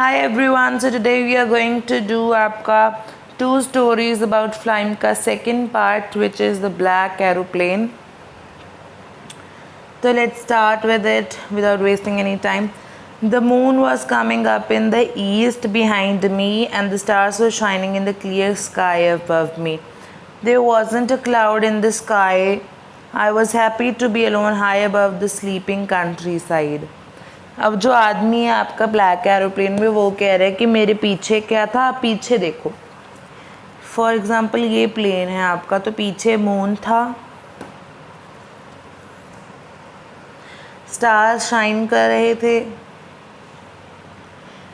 Hi everyone, so today we are going to do आपका two stories about flying का second part which is the black aeroplane. So let's start with it without wasting any time. The moon was coming up in the east behind me and the stars were shining in the clear sky above me. There wasn't a cloud in the sky. I was happy to be alone high above the sleeping countryside. अब जो आदमी है आपका black aeroplane में वो कह रहा है कि मेरे पीछे क्या था, आप पीछे देखो. फॉर एग्जाम्पल ये प्लेन है आपका, तो पीछे मून था, स्टार्स शाइन कर रहे थे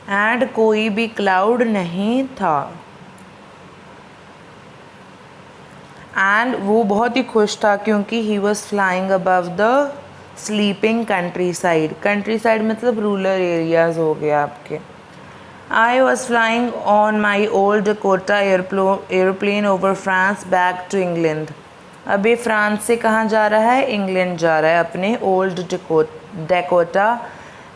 एंड कोई भी क्लाउड नहीं था. एंड वो बहुत ही खुश था क्योंकि he was flying above the sleeping countryside. Countryside मतलब रूरल एरियाज हो गया आपके. I was flying on my old Dakota airplane over France back to England. अब ये फ्रांस से कहाँ जा रहा है, इंग्लैंड जा रहा है अपने ओल्ड डकोटा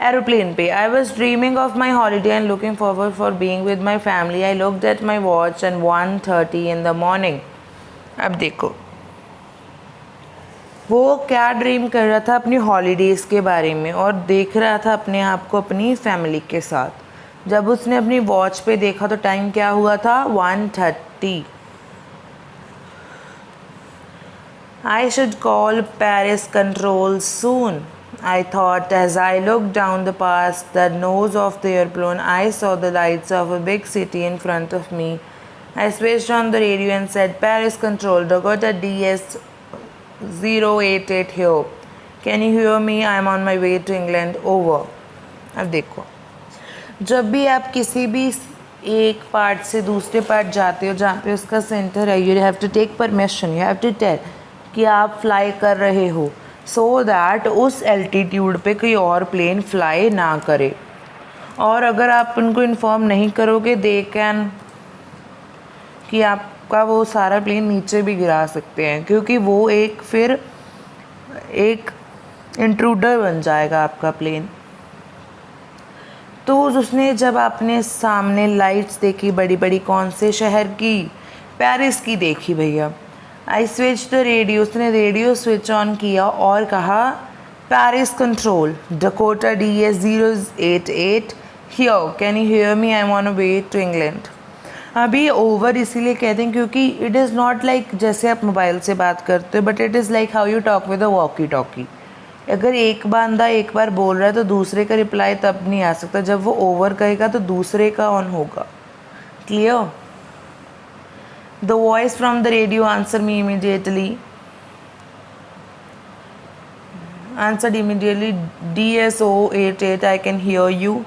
एरोप्लेन पे. I was dreaming of my holiday and looking forward for being with my family. I looked at my watch and 1:30 in the morning. अब देखो वो क्या ड्रीम कर रहा था अपनी हॉलीडेज़ के बारे में और देख रहा था अपने आप को अपनी फैमिली के साथ. जब उसने अपनी वॉच पे देखा तो टाइम क्या हुआ था, 1:30. I should call Paris control soon, I thought as I looked down the past the nose of the airplane. I saw the lights of a big city in front of me. I switched on the radio and said, Paris control, Dakota DS 088 here. Can you hear me? I am on my way to England. Over. अब देखो, जब भी आप किसी भी एक part से दूसरे पार्ट जाते हो जहाँ पे उसका सेंटर है, you have to take permission, you have to tell कि आप फ्लाई कर रहे हो, सो दैट उस एल्टीट्यूड पे कोई और प्लेन फ्लाई ना करे. और अगर आप उनको इन्फॉर्म नहीं करोगे, दे कैन कि आपका वो सारा प्लेन नीचे भी गिरा सकते हैं, क्योंकि वो एक फिर एक इंट्रूडर बन जाएगा आपका प्लेन. तो उसने जब आपने सामने लाइट्स देखी बड़ी बड़ी, कौन से शहर की, पेरिस की देखी भैया. आई स्विच द रेडियो, उसने रेडियो स्विच ऑन किया और कहा Paris control Dakota DS 088 here, can you hear me, I am on a way to England. अभी ओवर इसीलिए कहते हैं क्योंकि इट इज़ नॉट लाइक जैसे आप मोबाइल से बात करते हो, but it is like how you talk with a walkie talkie. अगर एक बंदा एक बार बोल रहा है तो दूसरे का रिप्लाई तब नहीं आ सकता, जब वो ओवर कहेगा तो दूसरे का ऑन होगा. Clear. The voice from the radio answer me immediately, answered immediately, DS088, I can hear you.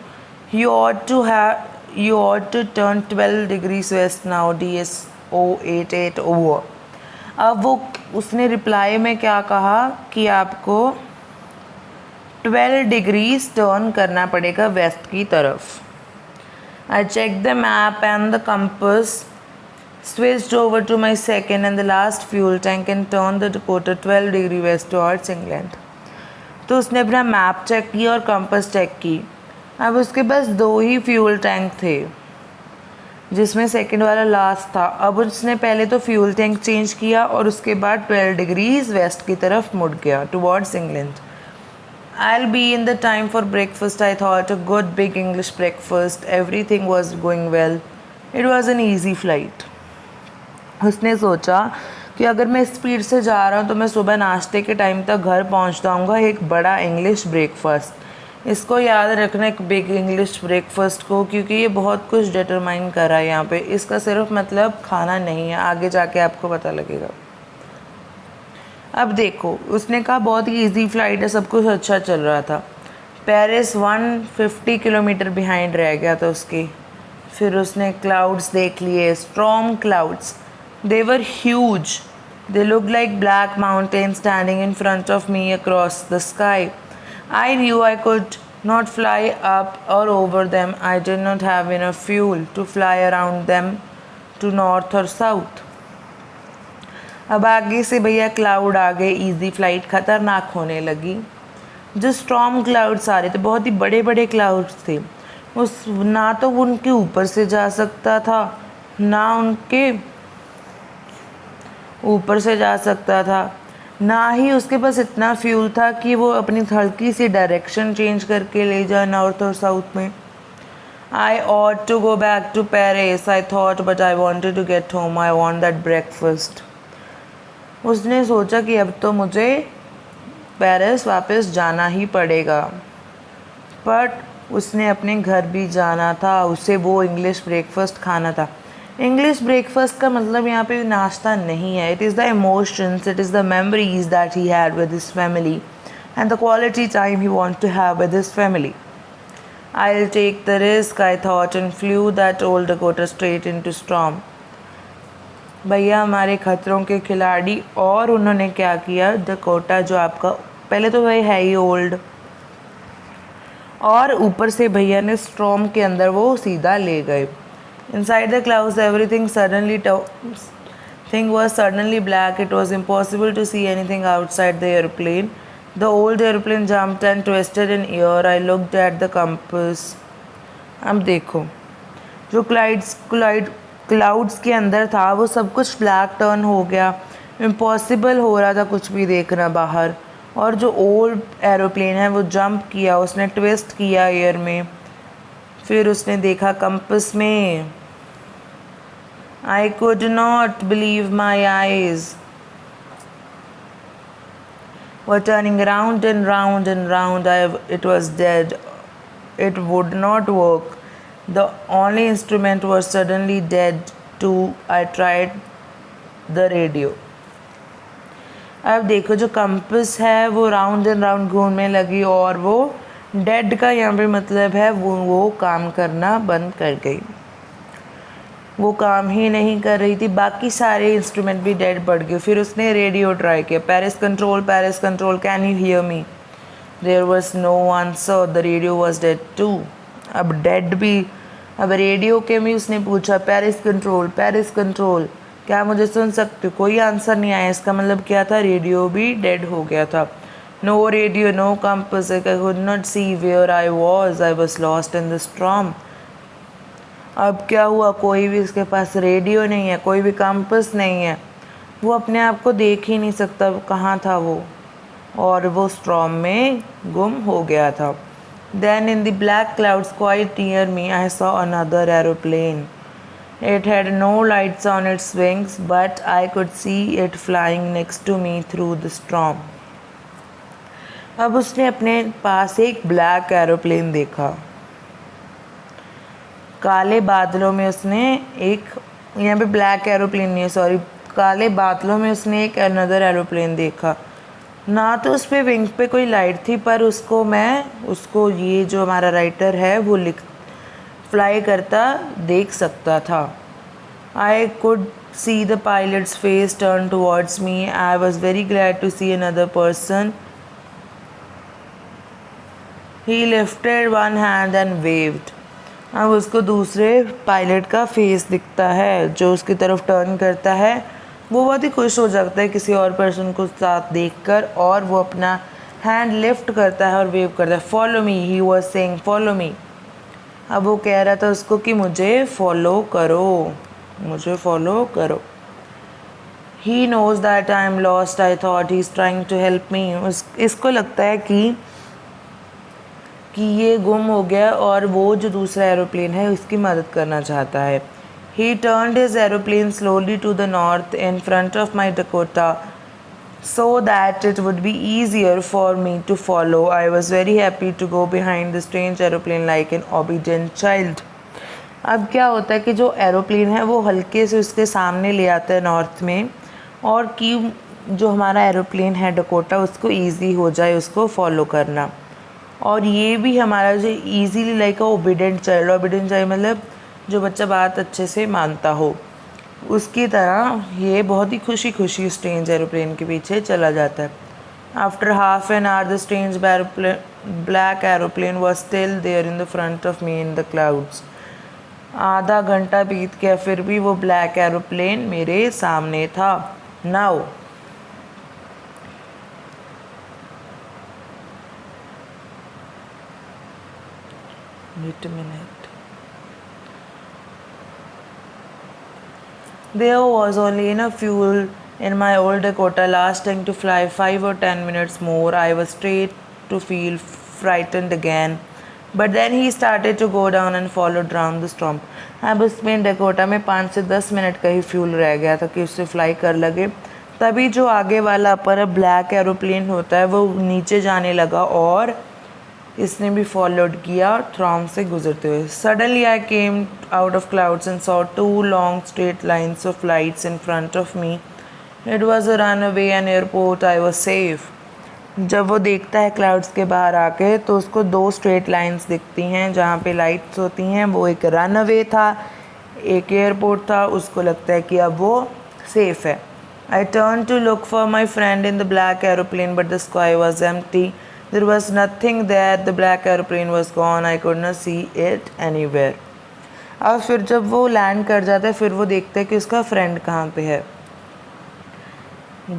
You ought to turn 12 degrees west now, DS088 over. अब वो उसने रिप्लाई में क्या कहा कि आपको 12 डिग्रीज टर्न करना पड़ेगा वेस्ट की तरफ. I check the map and the compass, switched over to my second and the last fuel tank and turned the Dakota 12 degree west towards England. तो उसने अपना मैप चेक किया और कंपस चेक की. अब उसके पास 2 ही फ्यूल टैंक थे जिसमें सेकंड वाला लास्ट था. अब उसने पहले तो फ्यूल टैंक चेंज किया और उसके बाद 12 डिग्रीज वेस्ट की तरफ मुड़ गया towards England. I'll be in the time for breakfast, I thought, a good big English breakfast. Everything was going well. It was an easy flight. उसने सोचा कि अगर मैं स्पीड से जा रहा हूँ तो मैं सुबह नाश्ते के टाइम तक घर पहुँच जाऊँगा एक बड़ा इंग्लिश ब्रेकफास्ट. इसको याद रखना, एक बिग इंग्लिश ब्रेकफास्ट को, क्योंकि ये बहुत कुछ डिटरमाइन कर रहा है यहाँ पे. इसका सिर्फ मतलब खाना नहीं है, आगे जाके आपको पता लगेगा. अब देखो उसने कहा बहुत ही ईजी फ्लाइट है, सब कुछ अच्छा चल रहा था. पेरिस 150 किलोमीटर बिहाइंड रह गया था उसके. फिर उसने क्लाउड्स देख लिए, strong clouds. They were huge. They looked like black mountains standing in front of me across the sky. I knew I could not fly up or over them. I did not have enough fuel to fly around them to north or south. अब आगे से भैया cloud आ गए, easy flight खतरनाक होने लगी. जो storm clouds आ रहे थे, बहुत ही बड़े बड़े क्लाउड्स थे. उस ना तो वो उनके ऊपर से जा सकता था, ना उनके ऊपर से जा सकता था, ना ही उसके पास इतना फ्यूल था कि वो अपनी हल्की सी डायरेक्शन चेंज करके ले जाए नॉर्थ और साउथ में। I ought to go back to Paris, I thought, but I wanted to get home. I want that breakfast. उसने सोचा कि अब तो मुझे पेरिस वापस जाना ही पड़ेगा, बट उसने अपने घर भी जाना था, उसे वो इंग्लिश ब्रेकफास्ट खाना था। इंग्लिश ब्रेकफास्ट का मतलब यहाँ पे नाश्ता नहीं है। It is the emotions, it is the memories that he had with his family and the quality time he want to have with his family. I'll take the risk, I thought, and flew that old Dakota straight into storm. भैया हमारे खतरों के खिलाड़ी, और उन्होंने क्या किया, Dakota जो आपका पहले तो वही है ही ओल्ड, और ऊपर से भैया ने स्टॉर्म के अंदर वो सीधा ले गए. Inside the clouds everything thing was suddenly black. It was impossible to see anything outside the airplane. The old airplane jumped and twisted in air. I looked at the compass. अब देखो, जो clouds के अंदर था वो सब कुछ black turn हो गया, इम्पॉसिबल हो रहा था कुछ भी देखना बाहर. और जो ओल्ड एरोप्लेन है वो जंप किया, उसने ट्विस्ट किया एयर में. फिर उसने देखा कंपस में. I could not believe my eyes were turning round and round and round. It was dead. It would not work. The only instrument was suddenly dead too. I tried the radio. अब देखो, जो compass है वो round and round घूमने लगी, और वो dead का यहाँ पे मतलब है वो काम करना बंद कर गई, वो काम ही नहीं कर रही थी. बाकी सारे इंस्ट्रूमेंट भी डेड पड़ गए. फिर उसने रेडियो ट्राई किया. Paris control, can you hear me? There was no answer. The radio was dead too. अब डेड भी, अब रेडियो के भी उसने पूछा पेरिस कंट्रोल, क्या मुझे सुन सकते हो? कोई आंसर नहीं आया. इसका मतलब क्या था, रेडियो भी डेड हो गया था. No radio, no compass, I could not see where I was lost in the storm. अब क्या हुआ, कोई भी उसके पास रेडियो नहीं है, कोई भी कंपास नहीं है, वो अपने आप को देख ही नहीं सकता कहाँ था वो, और वो स्टॉर्म में गुम हो गया था. Then in the black clouds quite near me I saw another aeroplane. It had no lights on its wings, but I could see it flying next to me through the storm. अब उसने अपने पास एक black aeroplane देखा. काले बादलों में उसने एक, यहाँ पे ब्लैक एरोप्लेन नहीं है, सॉरी, काले बादलों में उसने एक अनदर एरोप्लेन देखा. ना तो उस पर विंग पे कोई लाइट थी, पर उसको ये जो हमारा राइटर है वो फ्लाई करता देख सकता था. I could see the pilots face turn towards me. I was very glad to see another person. He lifted one hand and waved. अब उसको दूसरे पायलट का फेस दिखता है जो उसकी तरफ टर्न करता है. वो बहुत ही खुश हो जाता है किसी और पर्सन को साथ देखकर, और वो अपना हैंड लिफ्ट करता है और वेव करता है. Follow me, he was saying follow me. अब वो कह रहा था उसको कि मुझे फॉलो करो. He knows that I am lost. I thought he is trying to help me. इसको लगता है कि ये गुम हो गया और वो जो दूसरा एरोप्लेन है उसकी मदद करना चाहता है. He turned his aeroplane slowly to the north in front of my Dakota so that it would be easier for me to follow. I was very happy to go behind the strange aeroplane like an obedient child. अब क्या होता है कि जो aeroplane है वो हल्के से उसके सामने ले आता है नॉर्थ में, और कि जो हमारा एरोप्लेन है डकोटा उसको ईजी हो जाए उसको फॉलो करना. और ये भी हमारा जो ईजीली लाइक ओबीडेंट चाइल्ड मतलब जो बच्चा बात अच्छे से मानता हो, उसकी तरह ये बहुत ही खुशी खुशी स्ट्रेंज एरोप्लेन के पीछे चला जाता है. After half an hour the strange black aeroplane was still there in the front of me in the clouds. आधा घंटा बीत गया, फिर भी वो ब्लैक एरोप्लेन मेरे सामने था. Now Wait a minute. There was only enough fuel in my old Dakota lasting to fly 5 or 10 minutes more. I was straight to feel frightened again. But then he started to go down and followed round the storm. अब उसमें Dakota में 5 से 10 minute का ही fuel रह गया था कि उससे फ्लाई कर लगे. तभी जो आगे वाला अपर ब्लैक एरोप्लेन होता है वो नीचे जाने लगा और इसने भी फॉलोड किया थ्रॉम से गुजरते हुए. Suddenly I came out of clouds and saw 2 long straight lines of lights in front of me. It was a run away an airport. I was safe. जब वो देखता है क्लाउड्स के बाहर आके तो उसको 2 स्ट्रेट लाइंस दिखती हैं जहाँ पे लाइट्स होती हैं. वो एक रन अवे था, एक एयरपोर्ट था. उसको लगता है कि अब वो सेफ है. I turn to look for my friend in the black aeroplane but the sky was empty. There was nothing there. The black aeroplane was gone. I could not see it anywhere. अब फिर जब वो land कर जाता है फिर वो देखता है कि उसका फ्रेंड कहाँ पे है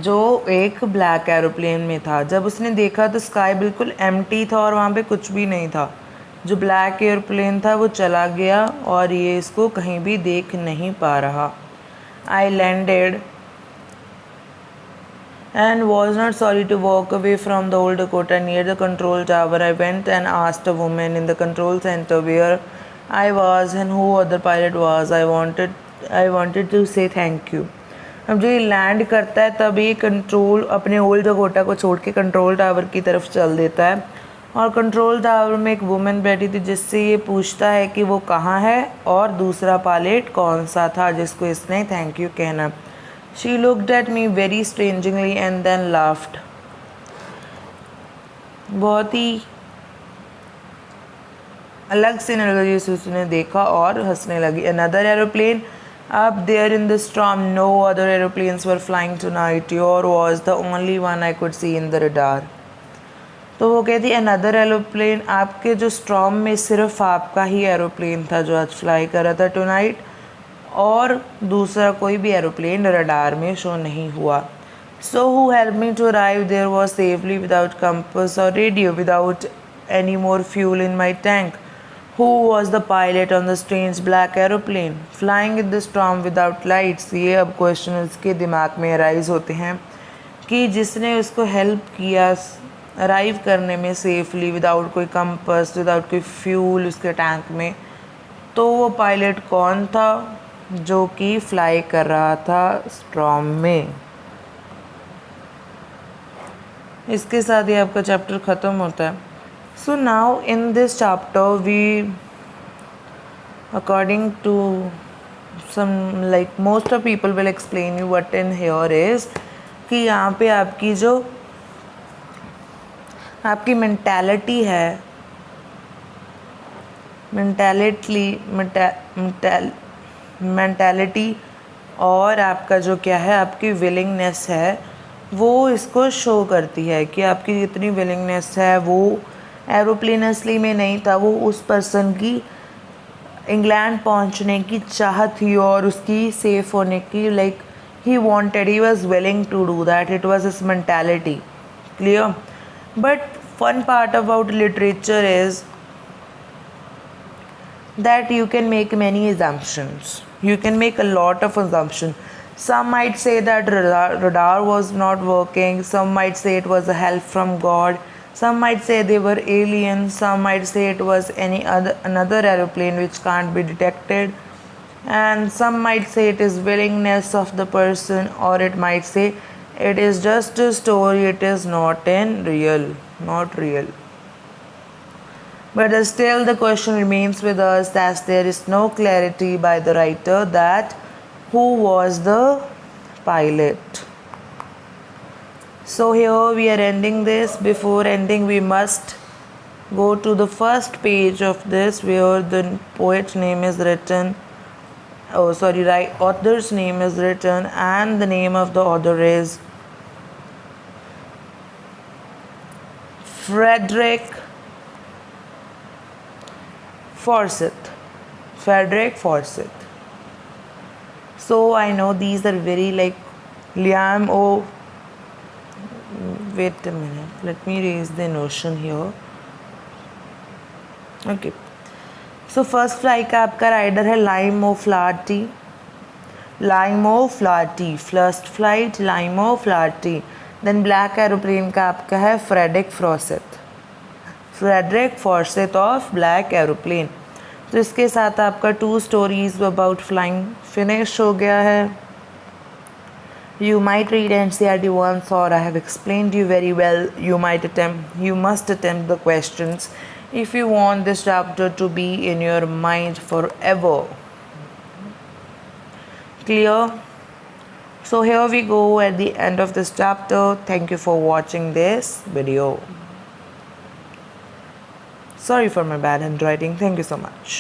जो एक ब्लैक एरोप्लेन में था. जब उसने देखा तो स्काई बिल्कुल एम्प्टी था और वहाँ पे कुछ भी नहीं था. जो ब्लैक एरोप्लेन था वो चला गया और ये इसको कहीं भी देख नहीं पा रहा. I landed and was not sorry to walk away from the old Dakota near the control tower. I went and asked a woman in the control center where I was and who other pilot was. I wanted to say thank you. अब जो ये land करता है तब ये control अपने old Dakota को छोड़ के कंट्रोल टावर की तरफ चल देता है और कंट्रोल टावर में एक वुमेन बैठी थी जिससे ये पूछता है कि वो कहाँ है और दूसरा पायलट कौन सा था जिसको इसने थैंक यू कहना. She looked at me very strangely and then laughed. बहुत ही अलग से नज़रिए से उसने देखा और हंसने लगी. Another aeroplane up there in the storm. No other aeroplanes were flying tonight. Yours was the only one I could see in the radar. तो वो कहती another aeroplane. आपके जो storm में सिर्फ आपका ही एरोप्लेन था जो आज फ्लाई कर रहा था tonight. और दूसरा कोई भी एरोप्लेन रडार में शो नहीं हुआ. So who helped me to arrive there was safely without compass or radio, without any more fuel in my tank? Who was the pilot on the strange black aeroplane flying in the storm without lights? ये अब question उसके दिमाग में arise होते हैं कि जिसने उसको हेल्प किया अराइव करने में सेफली विदाउट कोई कंपस, विदाउट कोई फ्यूल उसके टैंक में, तो वो पायलट कौन था जो कि फ्लाई कर रहा था स्टॉर्म में. इसके साथ ही आपका चैप्टर ख़त्म होता है. So now in this chapter we according to some like most of people will explain you what in here is कि यहाँ पे आपकी जो आपकी मेंटालिटी है मेंटालिटी और आपका जो क्या है आपकी विलिंगनेस है वो इसको शो करती है कि आपकी कितनी विलिंगनेस है. वो एरोप्लेन असली में नहीं था, वो उस पर्सन की इंग्लैंड पहुंचने की चाहत थी और उसकी सेफ होने की like he wanted, he was willing to do that. It was his mentality. Clear. But fun part about literature is that you can make many assumptions. You can make a lot of assumptions. Some might say that radar was not working. Some might say it was a help from God. Some might say they were aliens. Some might say it was another aeroplane which can't be detected. And some might say it is willingness of the person, or it might say it is just a story. It is not real. But still the question remains with us as there is no clarity by the writer that who was the pilot. So here we are ending this. Before ending we must go to the first page of this where the poet's name is written. Author's name is written and the name of the author is Frederick Forsyth. So I know these are very like Liam O. Wait a minute. Let me raise the notion here. Okay. So first fly का आपका rider है Limo Flatty, Limo Flatty, first flight Limo Flatty. Then black aeroplane का आपका है Frederick Frossett, Frederick Forsett of black aeroplane. तो इसके साथ आपका 2 स्टोरीज अबाउट फ्लाइंग फिनिश हो गया है। You might read NCERT once, or I have explained you very well. You must attempt the questions if you want this chapter to be in your mind forever. Clear? So here we go at the end of this chapter. Thank you for watching this video. Sorry for my bad handwriting. Thank you so much.